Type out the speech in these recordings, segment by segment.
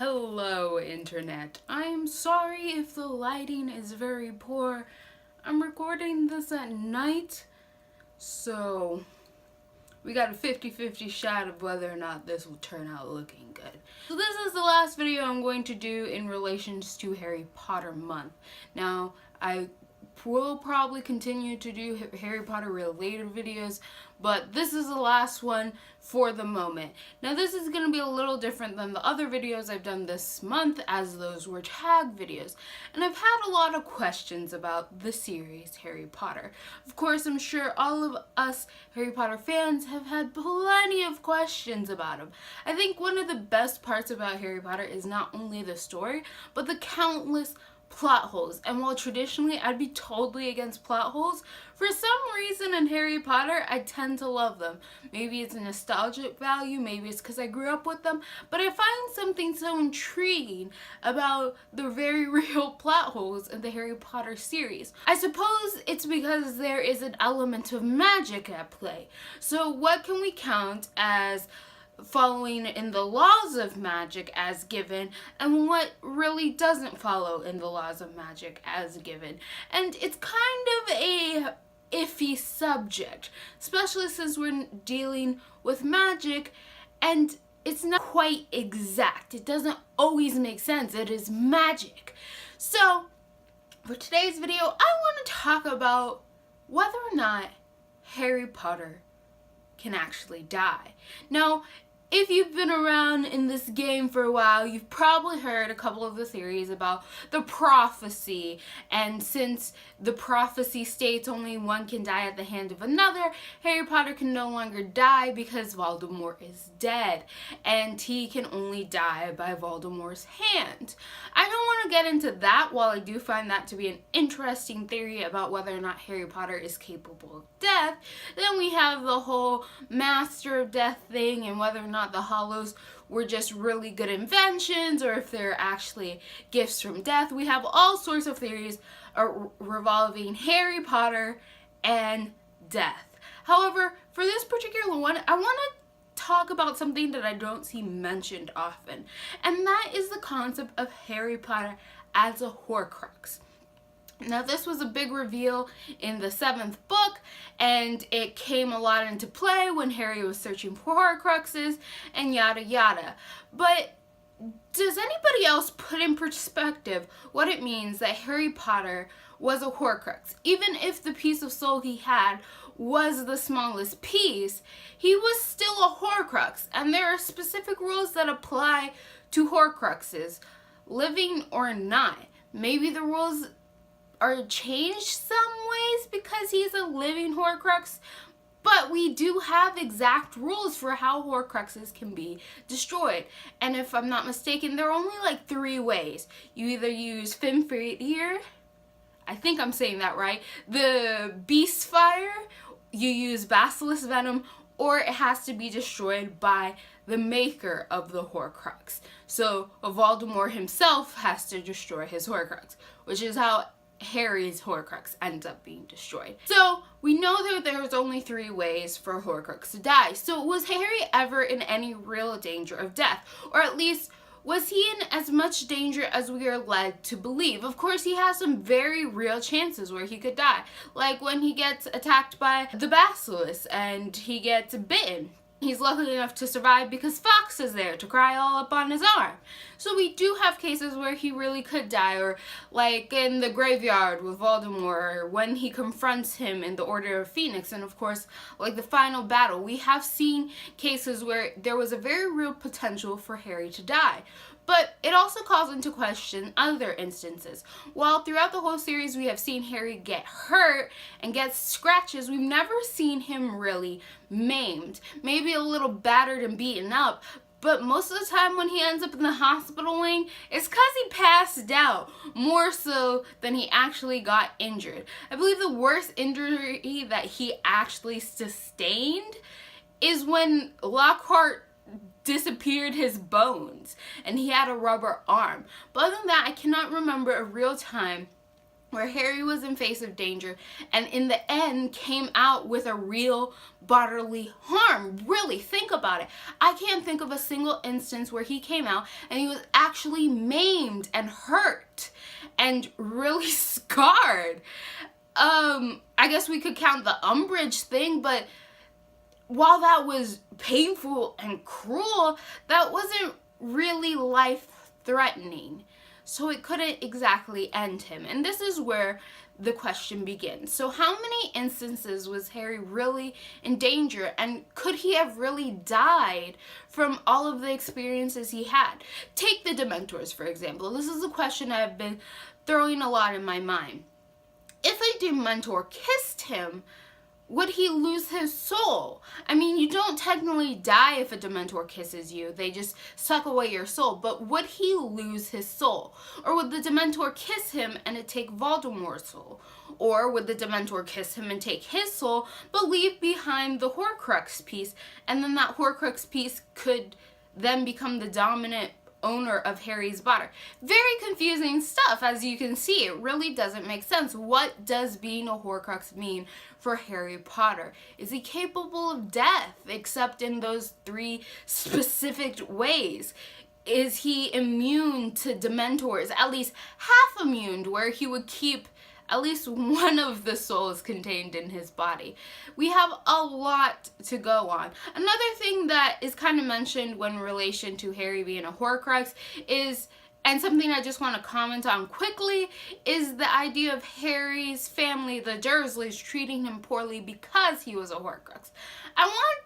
Hello, Internet. I'm sorry if the lighting is very poor. I'm recording this at night, so we got a 50-50 shot of whether or not this will turn out looking good. So this is the last video I'm going to do in relation to Harry Potter month. Now, I will probably continue to do Harry Potter related videos, but this is the last one for the moment. Now this is going to be a little different than the other videos I've done this month, as those were tag videos. And I've had a lot of questions about the series Harry Potter. Of course, I'm sure all of us Harry Potter fans have had plenty of questions about him. I think one of the best parts about Harry Potter is not only the story, but the countless plot holes. And while traditionally I'd be totally against plot holes, for some reason in Harry Potter I tend to love them. Maybe it's a nostalgic value, maybe it's because I grew up with them, but I find something so intriguing about the very real plot holes in the Harry Potter series. I suppose it's because there is an element of magic at play. So what can we count as following in the laws of magic as given, and what really doesn't follow in the laws of magic as given? And it's kind of a iffy subject, especially since we're dealing with magic and it's not quite exact. It doesn't always make sense. It is magic. So for today's video, I want to talk about whether or not Harry Potter can actually die. Now, if you've been around in this game for a while, you've probably heard a couple of the theories about the prophecy, and since the prophecy states only one can die at the hand of another, Harry Potter can no longer die because Voldemort is dead, and he can only die by Voldemort's hand. I don't want to get into that. While I do find that to be an interesting theory about whether or not Harry Potter is capable of death, then we have the whole Master of Death thing, and whether or not the Hollows were just really good inventions or if they're actually gifts from death. We have all sorts of theories revolving Harry Potter and death. However, for this particular one, I want to talk about something that I don't see mentioned often, and that is the concept of Harry Potter as a Horcrux. Now, this was a big reveal in the 7th book, and it came a lot into play when Harry was searching for Horcruxes and yada yada. But does anybody else put in perspective what it means that Harry Potter was a Horcrux? Even if the piece of soul he had was the smallest piece, he was still a Horcrux, and there are specific rules that apply to Horcruxes, living or not. Maybe the rules are changed some ways because he's a living Horcrux, but we do have exact rules for how Horcruxes can be destroyed. And if I'm not mistaken, there are only like 3 ways. You either use Finfir, I think I'm saying that right, the Beast Fire, you use Basilisk Venom, or it has to be destroyed by the maker of the Horcrux. So Voldemort himself has to destroy his Horcrux, which is how Harry's Horcrux ends up being destroyed. So we know that there's only 3 ways for a Horcrux to die. So was Harry ever in any real danger of death? Or at least, was he in as much danger as we are led to believe? Of course, he has some very real chances where he could die. Like when he gets attacked by the Basilisk and he gets bitten. He's lucky enough to survive because Fox is there to cry all up on his arm. So we do have cases where he really could die, or like in the graveyard with Voldemort, or when he confronts him in the Order of Phoenix, and of course, like the final battle. We have seen cases where there was a very real potential for Harry to die. But it also calls into question other instances. While throughout the whole series we have seen Harry get hurt and get scratches, we've never seen him really maimed. Maybe a little battered and beaten up, but most of the time when he ends up in the hospital wing, it's because he passed out, more so than he actually got injured. I believe the worst injury that he actually sustained is when Lockhart disappeared his bones and he had a rubber arm. But other than that, I cannot remember a real time where Harry was in face of danger and in the end came out with a real bodily harm. Really, think about it. I can't think of a single instance where he came out and he was actually maimed and hurt and really scarred. I guess we could count the Umbridge thing, but while that was painful and cruel, that wasn't really life-threatening. So it couldn't exactly end him. And this is where the question begins. So how many instances was Harry really in danger? And could he have really died from all of the experiences he had? Take the Dementors, for example. This is a question I've been throwing a lot in my mind. If a Dementor kissed him, would he lose his soul? I mean, you don't technically die if a Dementor kisses you. They just suck away your soul. But would he lose his soul? Or would the Dementor kiss him and it take Voldemort's soul? Or would the Dementor kiss him and take his soul, but leave behind the Horcrux piece? And then that Horcrux piece could then become the dominant owner of Harry's body. Very confusing stuff, as you can see. It really doesn't make sense. What does being a Horcrux mean for Harry Potter? Is he capable of death, except in those 3 specific ways? Is he immune to Dementors? At least half immune, where he would keep at least one of the souls contained in his body. We have a lot to go on. Another thing that is kind of mentioned when in relation to Harry being a Horcrux is, and something I just want to comment on quickly, is the idea of Harry's family, the Dursleys, treating him poorly because he was a Horcrux. I want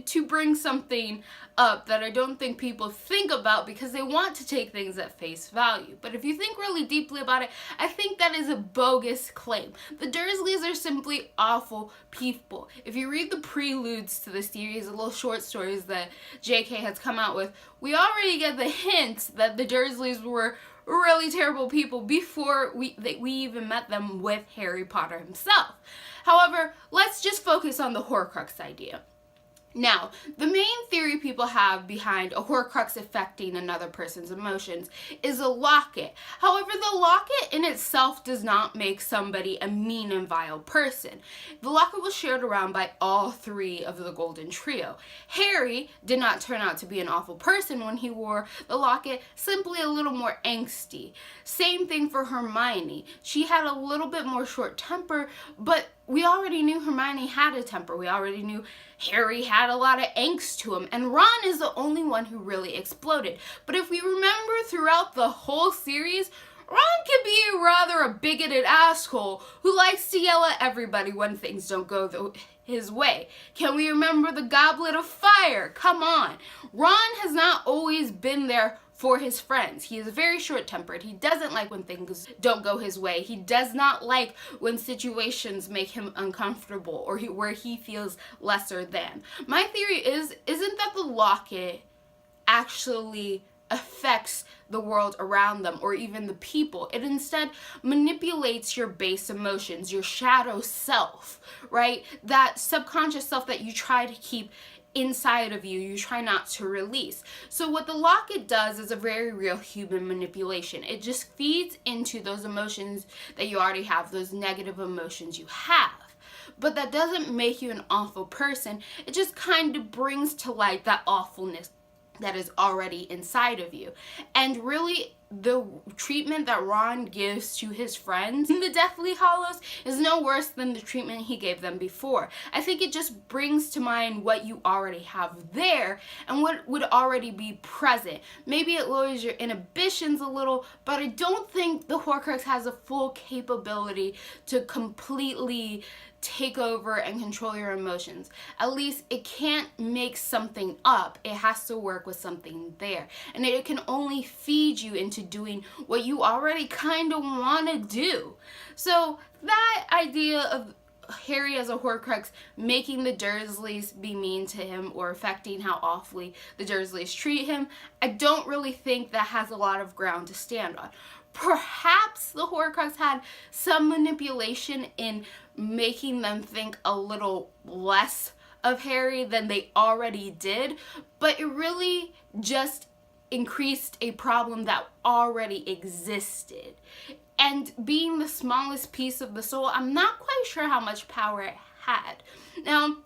to bring something up that I don't think people think about because they want to take things at face value. But if you think really deeply about it, I think that is a bogus claim. The Dursleys are simply awful people. If you read the preludes to the series, the little short stories that JK has come out with, we already get the hint that the Dursleys were really terrible people before we even met them with Harry Potter himself. However, let's just focus on the Horcrux idea. Now, the main theory people have behind a Horcrux affecting another person's emotions is a locket. However, the locket in itself does not make somebody a mean and vile person. The locket was shared around by all 3 of the Golden Trio. Harry did not turn out to be an awful person when he wore the locket, simply a little more angsty. Same thing for Hermione. She had a little bit more short temper, but we already knew Hermione had a temper. We already knew Harry had a lot of angst to him. And Ron is the only one who really exploded. But if we remember throughout the whole series, Ron can be rather a bigoted asshole who likes to yell at everybody when things don't go his way. Can we remember the Goblet of Fire? Come on. Ron has not always been there for his friends. He is very short-tempered. He doesn't like when things don't go his way. He does not like when situations make him uncomfortable or where he feels lesser than. My theory isn't that the locket actually affects the world around them or even the people. It instead manipulates your base emotions, your shadow self, right? That subconscious self that you try to keep inside of you, you try not to release. So what the locket does is a very real human manipulation. It just feeds into those emotions that you already have, those negative emotions you have. But that doesn't make you an awful person. It just kind of brings to light that awfulness that is already inside of you. And really, the treatment that Ron gives to his friends in the Deathly Hallows is no worse than the treatment he gave them before. I think it just brings to mind what you already have there and what would already be present. Maybe it lowers your inhibitions a little, but I don't think the Horcrux has a full capability to completely take over and control your emotions. At least it can't make something up. It has to work with something there. And it can only feed you into doing what you already kind of want to do. So that idea of Harry as a Horcrux making the Dursleys be mean to him or affecting how awfully the Dursleys treat him, I don't really think that has a lot of ground to stand on. Perhaps the Horcrux had some manipulation in making them think a little less of Harry than they already did, but it really just increased a problem that already existed. and being the smallest piece of the soul, I'm not quite sure how much power it had. Now,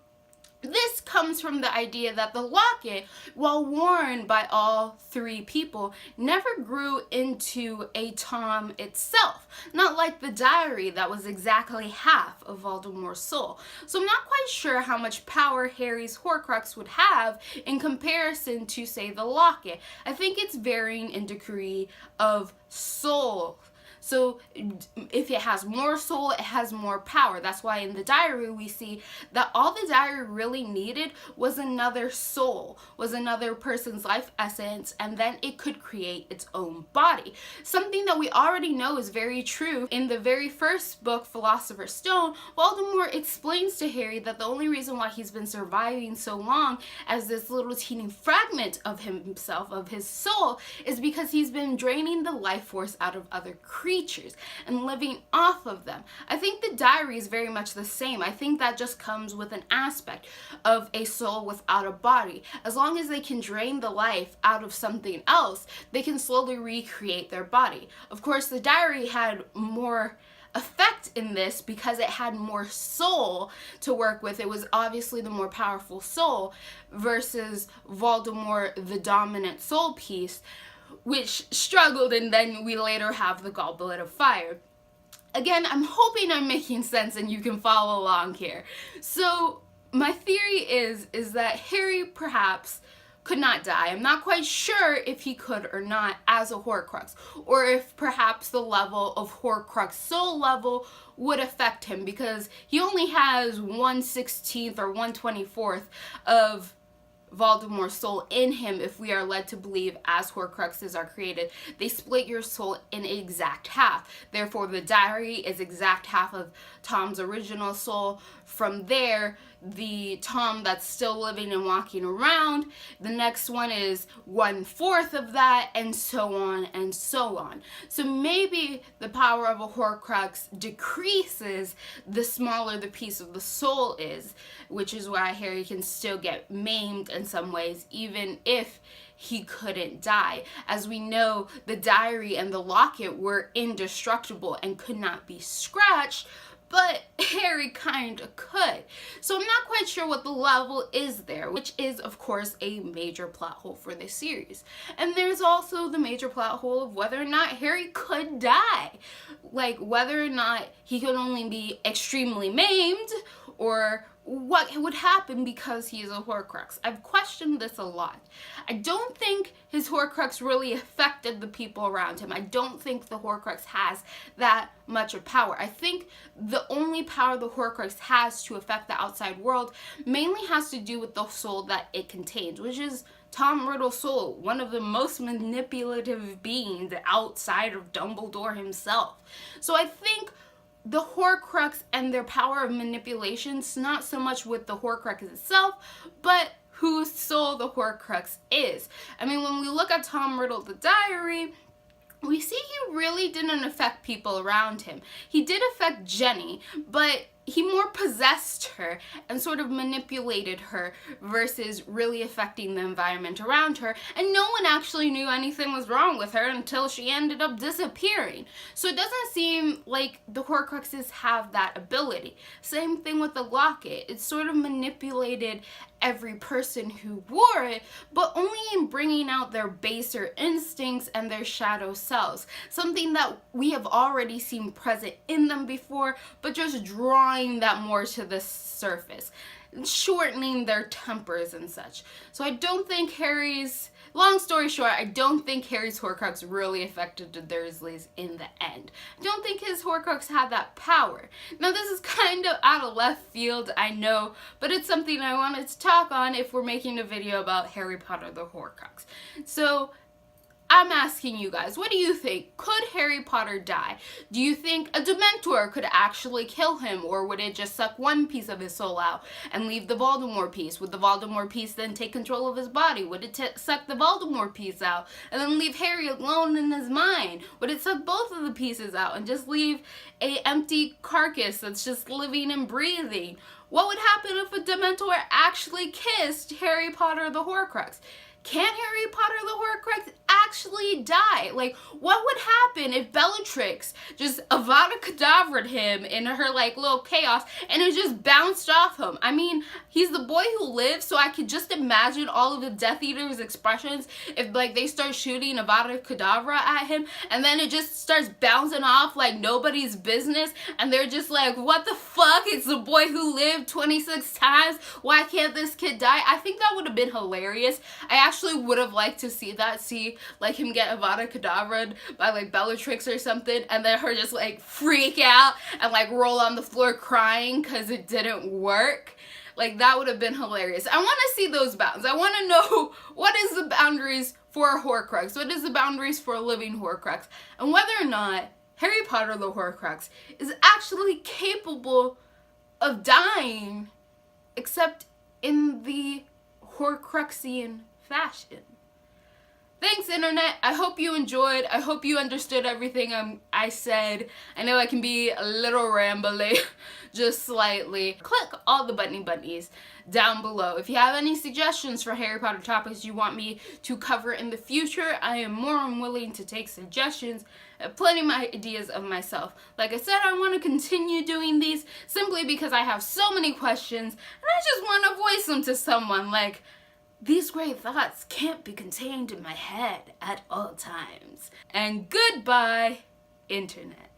this comes from the idea that the locket, while worn by all three people, never grew into a Tom itself. Not like the diary that was exactly half of Voldemort's soul. So I'm not quite sure how much power Harry's Horcrux would have in comparison to, say, the locket. I think it's varying in degree of soul. So if it has more soul, it has more power. That's why in the diary we see that all the diary really needed was another soul, was another person's life essence, and then it could create its own body. Something that we already know is very true. In the very first book, Philosopher's Stone, Voldemort explains to Harry that the only reason why he's been surviving so long as this little teeny fragment of himself, of his soul, is because he's been draining the life force out of other creatures and living off of them. I think the diary is very much the same. I think that just comes with an aspect of a soul without a body. As long as they can drain the life out of something else, they can slowly recreate their body. Of course, the diary had more effect in this because it had more soul to work with. It was obviously the more powerful soul versus Voldemort, the dominant soul piece, which struggled, and then we later have the Goblet of Fire. Again, I'm hoping I'm making sense and you can follow along here. So my theory is that Harry perhaps could not die. I'm not quite sure if he could or not as a Horcrux, or if perhaps the level of Horcrux soul level would affect him, because he only has 1/16 or 1/24 of Voldemort's soul in him. If we are led to believe, as Horcruxes are created, they split your soul in exact half. Therefore, the diary is exact half of Tom's original soul. From there, the Tom that's still living and walking around, the next one is 1/4 of that, and so on and so on. So maybe the power of a Horcrux decreases the smaller the piece of the soul is, which is why Harry can still get maimed in some ways, even if he couldn't die. As we know, the diary and the locket were indestructible and could not be scratched, but Harry kinda could. So I'm not quite sure what the level is there, which is, of course, a major plot hole for this series. And there's also the major plot hole of whether or not Harry could die. Like, whether or not he could only be extremely maimed, or what would happen because he is a Horcrux. I've questioned this a lot. I don't think his Horcrux really affected the people around him. I don't think the Horcrux has that much of power. I think the only power the Horcrux has to affect the outside world mainly has to do with the soul that it contains, which is Tom Riddle's soul, one of the most manipulative beings outside of Dumbledore himself. So I think the Horcrux and their power of manipulation is not so much with the Horcrux itself, but whose soul the Horcrux is. I mean, when we look at Tom Riddle, the diary, we see he really didn't affect people around him. He did affect Jenny, but he more possessed her and sort of manipulated her versus really affecting the environment around her. And no one actually knew anything was wrong with her until she ended up disappearing. So it doesn't seem like the Horcruxes have that ability. Same thing with the locket. It sort of manipulated every person who wore it, but only in bringing out their baser instincts and their shadow selves. Something that we have already seen present in them before, but just drawing that more to the surface, shortening their tempers and such. So I don't think Harry's, long story short, I don't think Harry's Horcrux really affected the Dursleys in the end. I don't think his Horcrux had that power. Now this is kind of out of left field, I know, but it's something I wanted to talk on if we're making a video about Harry Potter the Horcrux. So I'm asking you guys, what do you think? Could Harry Potter die? Do you think a Dementor could actually kill him, or would it just suck one piece of his soul out and leave the Voldemort piece? Would the Voldemort piece then take control of his body? Would it suck the Voldemort piece out and then leave Harry alone in his mind? Would it suck both of the pieces out and just leave a empty carcass that's just living and breathing? What would happen if a Dementor actually kissed Harry Potter the Horcrux? can Harry Potter the Horcrux actually die? Like, what would happen if Bellatrix just Avada Kedavra'd him in her like little chaos and it just bounced off him? I mean, he's the boy who lived, so I could just imagine all of the Death Eater's expressions if like they start shooting Avada Kedavra at him and then it just starts bouncing off like nobody's business and they're just like, what the fuck? It's the boy who lived 26 times. Why can't this kid die? I think that would have been hilarious. I actually would have liked to see that, like him get Avada Kedavra'd by like Bellatrix or something and then her just like freak out and like roll on the floor crying because it didn't work. Like that would have been hilarious. I want to see those bounds. I want to know what is the boundaries for a Horcrux, what is the boundaries for a living Horcrux, and whether or not Harry Potter the Horcrux is actually capable of dying, except in the Horcruxian fashion. Thanks, Internet. I hope you enjoyed. I hope you understood everything I said. I know I can be a little rambly, just slightly. Click all the bunnies down below. If you have any suggestions for Harry Potter topics you want me to cover in the future, I am more than willing to take suggestions. I have plenty of ideas of myself. Like I said, I want to continue doing these simply because I have so many questions and I just want to voice them to someone. Like, these great thoughts can't be contained in my head at all times. And goodbye, Internet.